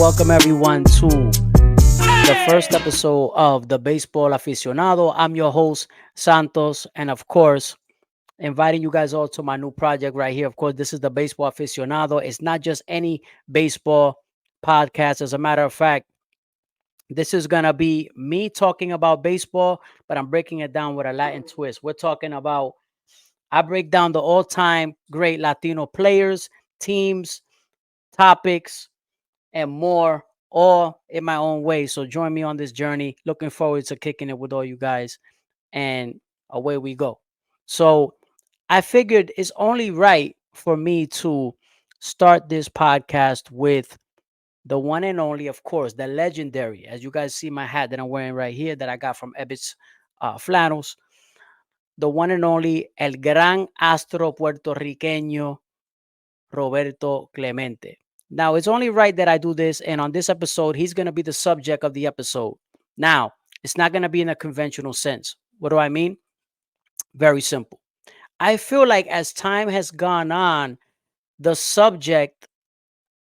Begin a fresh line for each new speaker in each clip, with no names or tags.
welcome everyone to the first episode of the Baseball Aficionado. I'm your host, Santos, and of course, inviting you guys all to my new project right here. Of course, this is the Baseball Aficionado. It's not just any baseball podcast. As a matter of fact, this is going to be me talking about baseball, but I'm breaking it down with a Latin twist. I break down the all time great Latino players, teams, topics, and more, all in my own way. So join me on this journey. Looking forward to kicking it with all you guys, and away we go. So I figured it's only right for me to start this podcast with the one and only, of course, the legendary, as you guys see my hat that I'm wearing right here that I got from Ebbets Flannels, the one and only El Gran Astro Puertorriqueño Roberto Clemente. Now, it's only right that I do this. And on this episode, he's going to be the subject of the episode. Now, it's not going to be in a conventional sense. What do I mean? Very simple. I feel like as time has gone on, the subject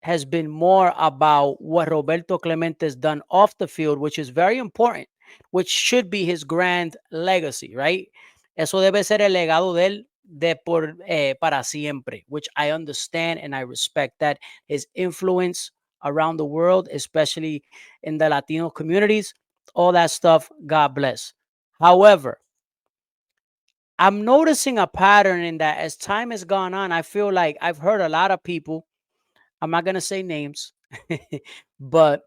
has been more about what Roberto Clemente has done off the field, which is very important, which should be his grand legacy, right? Eso debe ser el legado de él para siempre, which I understand and I respect that. His influence around the world, especially in the Latino communities, all that stuff, God bless. However, I'm noticing a pattern in that as time has gone on, I feel like I've heard a lot of people, I'm not going to say names, but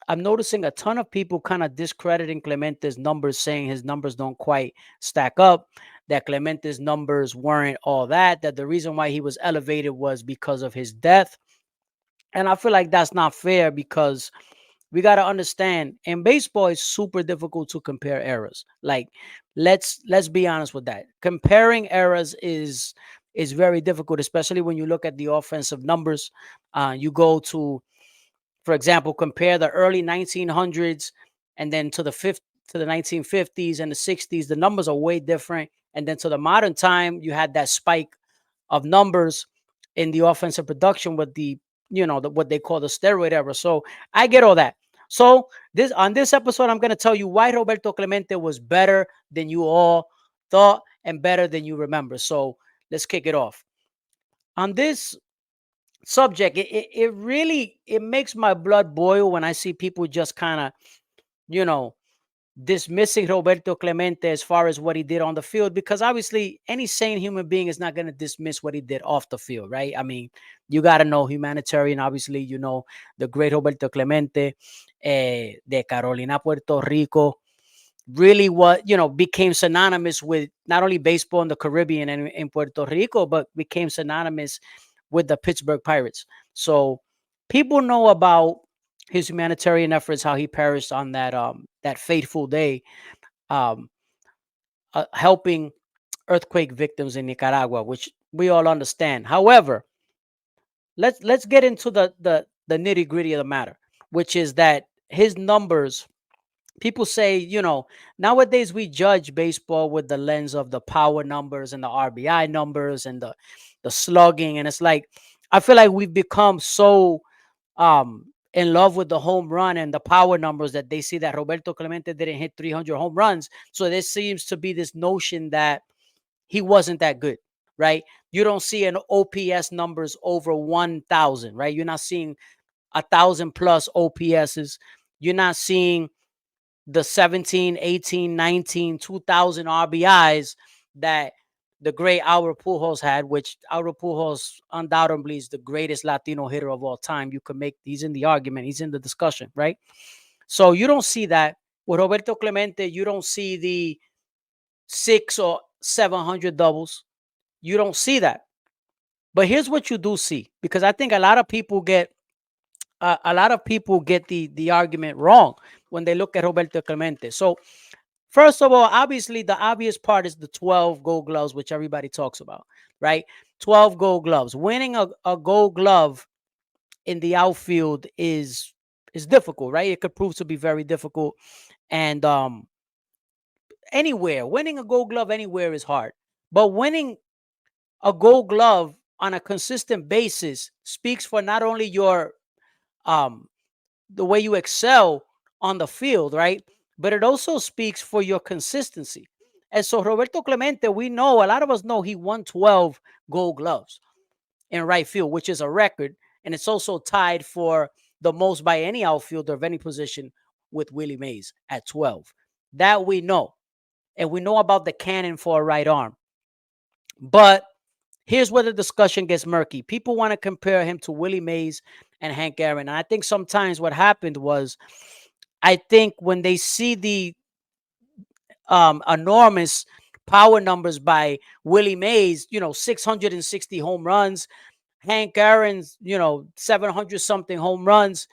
I'm noticing a ton of people kind of discrediting Clemente's numbers, saying his numbers don't quite stack up, that Clemente's numbers weren't all that the reason why he was elevated was because of his death. And I feel like that's not fair because we got to understand in baseball, it's super difficult to compare eras. Like, let's be honest with that. Comparing eras is very difficult, especially when you look at the offensive numbers. You go to, for example, compare the early 1900s and then to the 1950s and the 60s. The numbers are way different. And then to the modern time, you had that spike of numbers in the offensive production with what they call the steroid era. So I get all that. So on this episode, I'm going to tell you why Roberto Clemente was better than you all thought and better than you remember. So let's kick it off. On this subject, it really makes my blood boil when I see people just kind of, you know, dismissing Roberto Clemente as far as what he did on the field, because obviously any sane human being is not going to dismiss what he did off the field, right? I mean, you got to know humanitarian, obviously, the great Roberto Clemente de Carolina, Puerto Rico, really became synonymous with not only baseball in the Caribbean and in Puerto Rico, but became synonymous with the Pittsburgh Pirates. So people know about his humanitarian efforts, how he perished on that fateful day, um, helping earthquake victims in Nicaragua, which we all understand. However, let's get into the nitty gritty of the matter, which is that his numbers. People say, nowadays we judge baseball with the lens of the power numbers and the RBI numbers and the slugging, and it's like I feel like we've become so in love with the home run and the power numbers that they see that Roberto Clemente didn't hit 300 home runs. So there seems to be this notion that he wasn't that good, right? You don't see an OPS numbers over 1,000, right? You're not seeing 1,000 plus OPSs. You're not seeing the 17, 18, 19, 2,000 RBIs that the great Albert Pujols had, which Albert Pujols undoubtedly is the greatest Latino hitter of all time. He's in the argument, he's in the discussion, right? So you don't see that. With Roberto Clemente, you don't see the 600 or 700 doubles. You don't see that. But here's what you do see, because I think a lot of people get the argument wrong when they look at Roberto Clemente. So first of all, obviously, the obvious part is the 12 gold gloves, which everybody talks about, right? 12 gold gloves. Winning a gold glove in the outfield is difficult, right? It could prove to be very difficult. And winning a gold glove anywhere is hard. But winning a gold glove on a consistent basis speaks for not only your the way you excel on the field, right? But it also speaks for your consistency. And so Roberto Clemente, we know, a lot of us know he won 12 gold gloves in right field, which is a record. And it's also tied for the most by any outfielder of any position with Willie Mays at 12. That we know. And we know about the cannon for a right arm. But here's where the discussion gets murky. People want to compare him to Willie Mays and Hank Aaron. And I think sometimes what happened was, I think when they see the enormous power numbers by Willie Mays, 660 home runs, Hank Aaron's, 700 something home runs,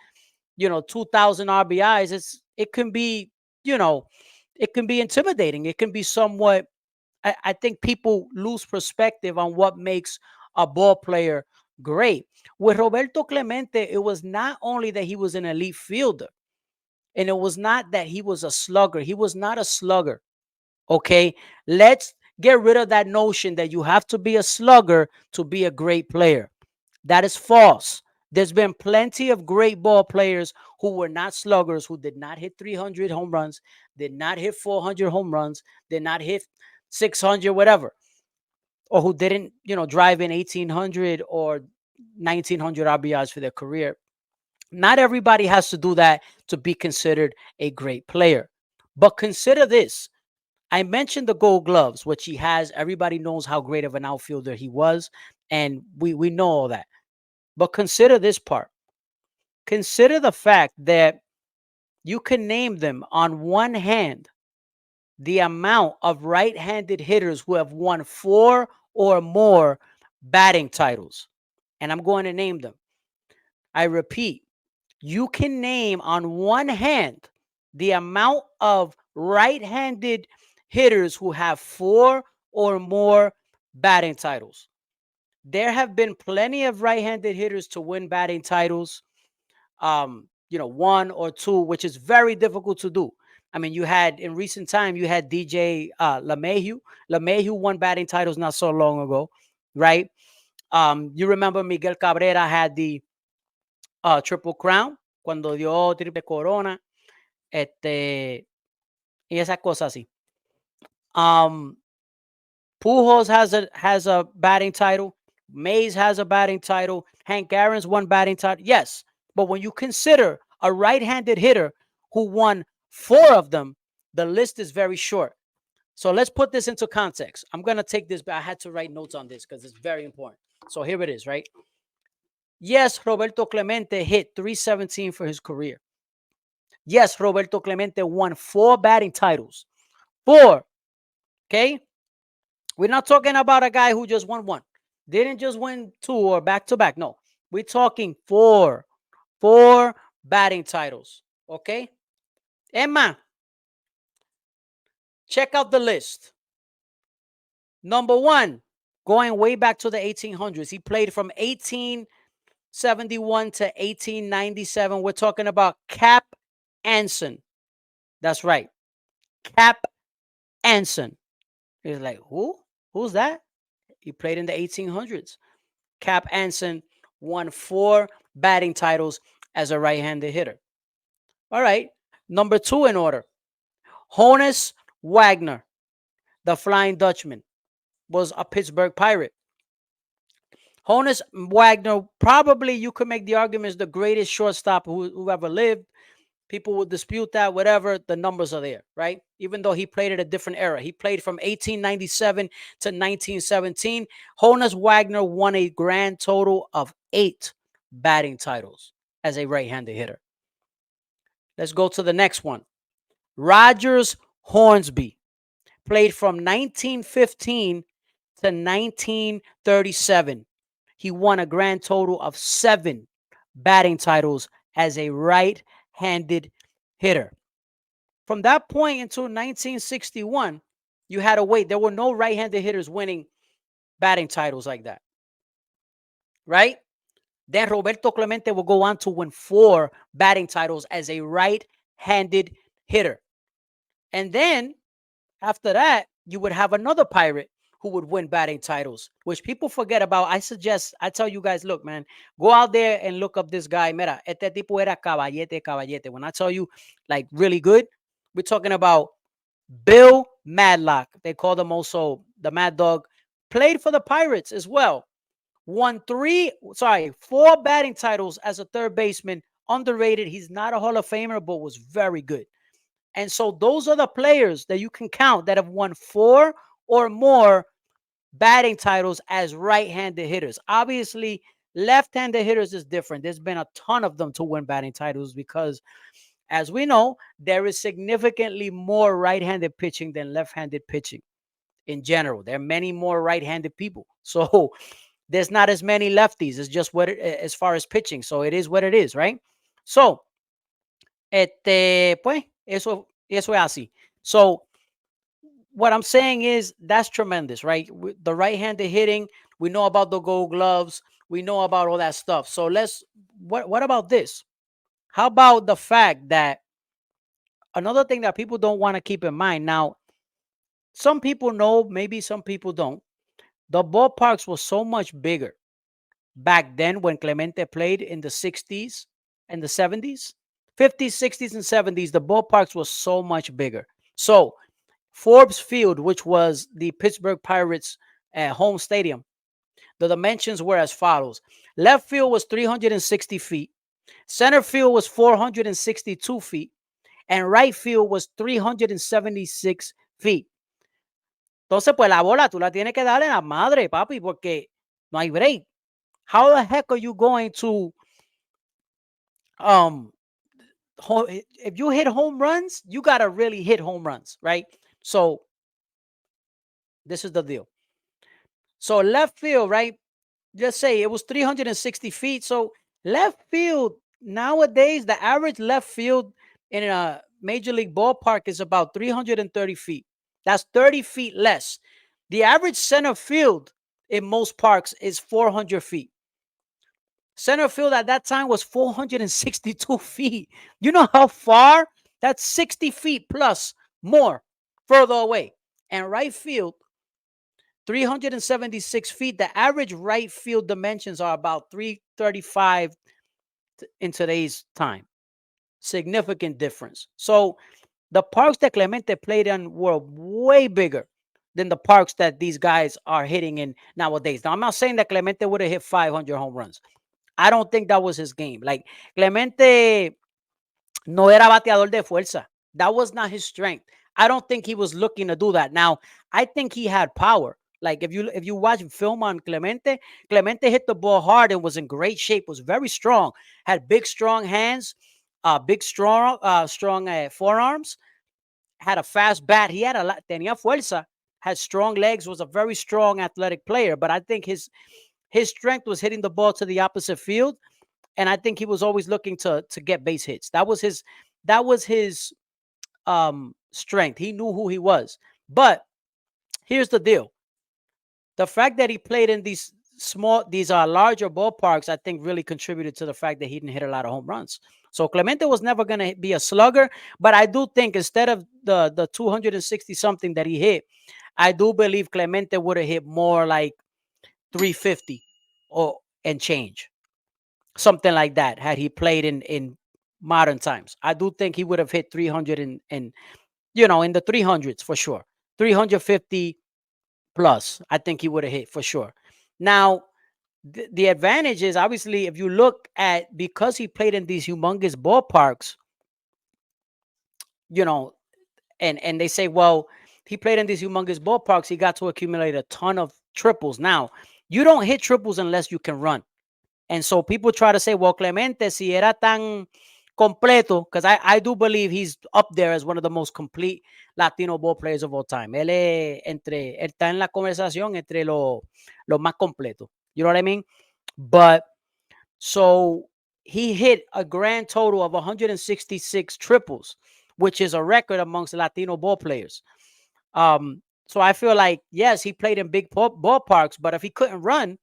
2,000 RBIs, it can be, you know, it can be intimidating. It can be somewhat, I think people lose perspective on what makes a ball player great. With Roberto Clemente, it was not only that he was an elite fielder, and it was not that he was a slugger. He was not a slugger. Okay. Let's get rid of that notion that you have to be a slugger to be a great player. That is false. There's been plenty of great ball players who were not sluggers, who did not hit 300 home runs, did not hit 400 home runs, did not hit 600, whatever, or who didn't, drive in 1800 or 1900 RBIs for their career. Not everybody has to do that to be considered a great player. But consider this. I mentioned the gold gloves, which he has. Everybody knows how great of an outfielder he was. And we know all that. But consider this part. Consider the fact that you can name them on one hand the amount of right-handed hitters who have won 4 or more batting titles. And I'm going to name them. I repeat, you can name on one hand the amount of right-handed hitters who have 4 or more batting titles. There have been plenty of right-handed hitters to win batting titles, 1 or 2, which is very difficult to do. I mean, you had in recent time, you had DJ LeMahieu. LeMahieu won batting titles not so long ago, right? You remember Miguel Cabrera had the Triple Crown cuando dio triple corona, y esas cosas así. Pujols has a batting title. Mays has a batting title. Hank Aaron's won batting title. Yes, but when you consider a right-handed hitter who won 4 of them, the list is very short. So let's put this into context. I'm going to take this, but I had to write notes on this because it's very important. So here it is, right? Yes, Roberto Clemente hit 317 for his career. Yes, Roberto Clemente won 4 batting titles. 4. Okay? We're not talking about a guy who just won 1. Didn't just win 2 or back-to-back. No. We're talking 4. 4 batting titles. Okay? Emma, check out the list. Number 1, going way back to the 1800s. He played from 1871 to 1897. We're talking about Cap Anson. That's right. Cap Anson. He's like, who? Who's that? He played in the 1800s. Cap Anson won 4 batting titles as a right-handed hitter. All right. Number 2 in order. Honus Wagner, the Flying Dutchman, was a Pittsburgh Pirate. Honus Wagner, probably you could make the argument, is the greatest shortstop who ever lived. People will dispute that, whatever. The numbers are there, right? Even though he played at a different era. He played from 1897 to 1917. Honus Wagner won a grand total of 8 batting titles as a right-handed hitter. Let's go to the next one. Rogers Hornsby played from 1915 to 1937. He won a grand total of 7 batting titles as a right-handed hitter. From that point until 1961, you had to wait. There were no right-handed hitters winning batting titles like that. Right? Then Roberto Clemente will go on to win 4 batting titles as a right-handed hitter. And then after that, you would have another Pirate who would win batting titles, which people forget about. I tell you guys, look, man, go out there and look up this guy. Mira, este tipo era caballete, caballete. When I tell you, like, really good, we're talking about Bill Madlock. They called him also the Mad Dog. Played for the Pirates as well. Won four batting titles as a third baseman. Underrated. He's not a Hall of Famer, but was very good. And so those are the players that you can count that have won four or more batting titles as right-handed hitters. Obviously, left-handed hitters is different. There's been a ton of them to win batting titles because, as we know, there is significantly more right-handed pitching than left-handed pitching in general. There are many more right-handed people. So there's not as many lefties. It's just as far as pitching. So it is what it is, right? So, pues, eso es así. So what I'm saying is that's tremendous, right? The right-handed hitting, we know about the Gold Gloves, we know about all that stuff. So what about this? How about the fact that another thing that people don't want to keep in mind now, some people know, maybe some people don't. The ballparks were so much bigger back then when Clemente played in the 60s and the 70s, 50s, 60s, and 70s. The ballparks were so much bigger. So Forbes Field, which was the Pittsburgh Pirates' home stadium, the dimensions were as follows. Left field was 360 feet. Center field was 462 feet. And right field was 376 feet. Entonces, pues la bola tú la tienes que darle a la madre, papi, porque no hay break. How the heck are you going to, if you hit home runs, you got to really hit home runs, right? So this is the deal. So left field, right? Just say it was 360 feet. So left field, nowadays, the average left field in a major league ballpark is about 330 feet. That's 30 feet less. The average center field in most parks is 400 feet. Center field at that time was 462 feet. You know how far? That's 60 feet plus more further away. And right field, 376 feet. The average right field dimensions are about 335 in today's time. Significant difference. So the parks that Clemente played in were way bigger than the parks that these guys are hitting in nowadays. Now, I'm not saying that Clemente would have hit 500 home runs. I don't think that was his game. Like, Clemente no era bateador de fuerza. That was not his strength. I don't think he was looking to do that. Now, I think he had power. Like, if you watch film on Clemente, Clemente hit the ball hard and was in great shape, was very strong, had big, strong hands, big, strong forearms, had a fast bat. He had tenía fuerza, had strong legs, was a very strong athletic player. But I think his strength was hitting the ball to the opposite field. And I think he was always looking to get base hits. That was his strength. He knew who he was. But here's the deal. The fact that he played in these larger ballparks, I think really contributed to the fact that he didn't hit a lot of home runs. So Clemente was never going to be a slugger, but I do think instead of the 260 something that he hit, I do believe Clemente would have hit more like 350 and change. Something like that had he played in modern times. I do think he would have hit 300 and in the 300s for sure. 350 plus, I think he would have hit for sure. Now, the advantage is obviously if you look at, because he played in these humongous ballparks, and they say, well, he played in these humongous ballparks, he got to accumulate a ton of triples. Now, you don't hit triples unless you can run. And so people try to say, well, Clemente, si era tan completo, because I do believe he's up there as one of the most complete Latino ball players of all time. Él está en la conversación entre los más completos. You know what I mean? But so he hit a grand total of 166 triples, which is a record amongst Latino ball players. So I feel like, yes, he played in big ballparks, but if he couldn't run,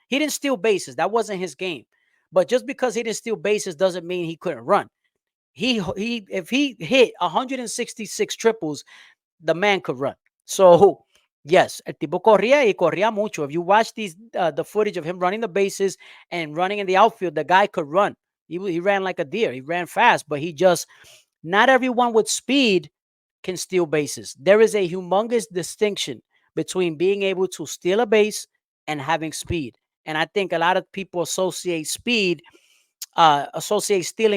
he didn't steal bases. That wasn't his game. But just because he didn't steal bases doesn't mean he couldn't run. If he hit 166 triples, the man could run. So Yes, el tipo corría y corría mucho. If you watch the footage of him running the bases and running in the outfield, the guy could run. He ran like a deer. He ran fast, but he just, not everyone with speed can steal bases. There is a humongous distinction between being able to steal a base and having speed. And I think a lot of people associate stealing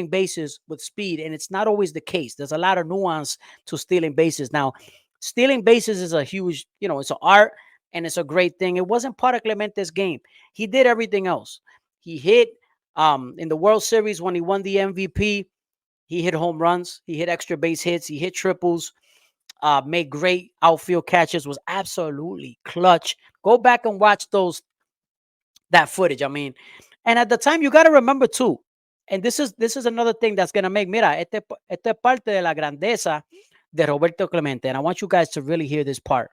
bases with speed, and it's not always the case. There's a lot of nuance to stealing bases. Now, stealing bases is a huge, it's an art and it's a great thing. It wasn't part of Clemente's game. He did everything else. He hit in the World Series when he won the MVP. He hit home runs. He hit extra base hits. He hit triples. Made great outfield catches. Was absolutely clutch. Go back and watch that footage. I mean, and at the time, you got to remember too. And this is another thing that's gonna make. Mira, esta es parte de la grandeza de Roberto Clemente, and I want you guys to really hear this part.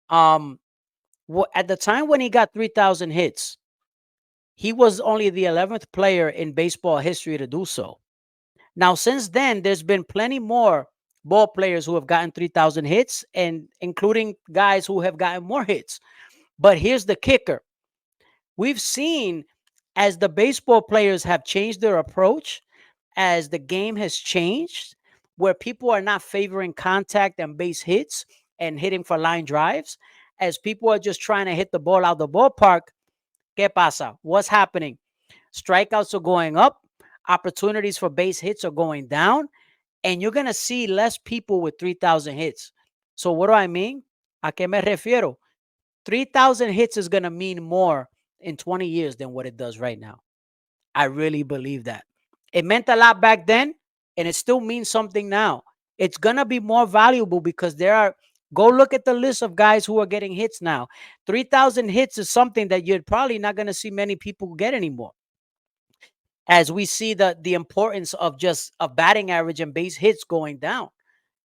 Um, at the time when he got 3,000 hits, he was only the 11th player in baseball history to do so. Now, since then, there's been plenty more ball players who have gotten 3,000 hits, and including guys who have gotten more hits. But here's the kicker. We've seen as the baseball players have changed their approach, as the game has changed, where people are not favoring contact and base hits and hitting for line drives, as people are just trying to hit the ball out the ballpark. ¿Qué pasa? What's happening? Strikeouts are going up, opportunities for base hits are going down, and you're going to see less people with 3,000 hits. So what do I mean? ¿A qué me refiero? 3,000 hits is going to mean more in 20 years than what it does right now. I really believe that. It meant a lot back then, and it still means something now. It's going to be more valuable because go look at the list of guys who are getting hits now. 3,000 hits is something that you're probably not going to see many people get anymore. As we see the importance of just a batting average and base hits going down.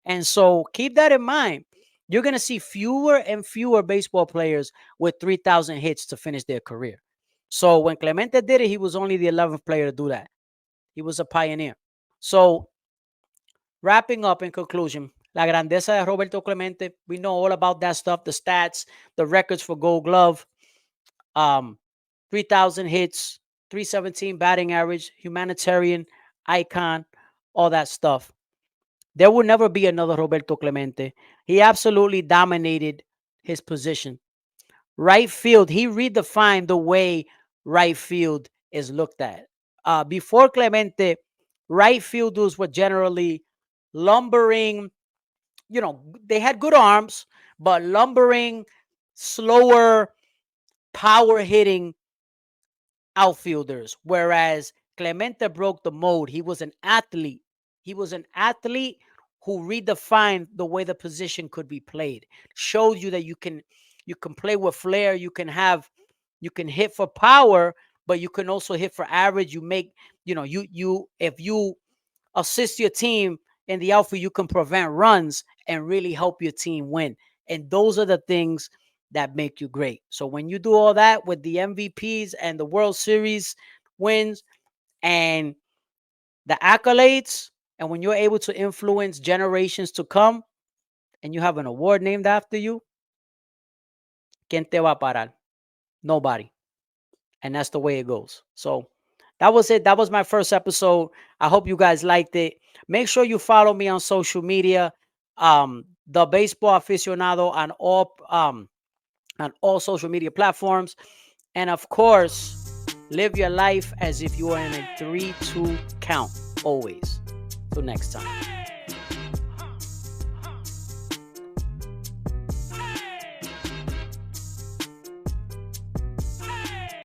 And so keep that in mind. You're going to see fewer and fewer baseball players with 3,000 hits to finish their career. So when Clemente did it, he was only the 11th player to do that. He was a pioneer. So wrapping up in conclusion, la grandeza de Roberto Clemente, we know all about that stuff, the stats, the records for Gold Glove, 3,000 hits, 317 batting average, humanitarian, icon, all that stuff. There will never be another Roberto Clemente. He absolutely dominated his position. Right field, he redefined the way right field is looked at. Before Clemente, right fielders were generally lumbering. They had good arms, but lumbering, slower, power hitting outfielders. Whereas Clemente broke the mold. He was an athlete. He was an athlete who redefined the way the position could be played. Showed you that you can play with flair. You can hit for power, but you can also hit for average. You make, if you assist your team in the outfield, you can prevent runs and really help your team win. And those are the things that make you great. So when you do all that with the MVPs and the World Series wins and the accolades, and when you're able to influence generations to come and you have an award named after you, ¿quién te va a parar? Nobody. And that's the way it goes. So that was it. That was my first episode. I hope you guys liked it. Make sure you follow me on social media. The Baseball Aficionado on all social media platforms. And of course, live your life as if you are in a 3-2 count always. Till next time.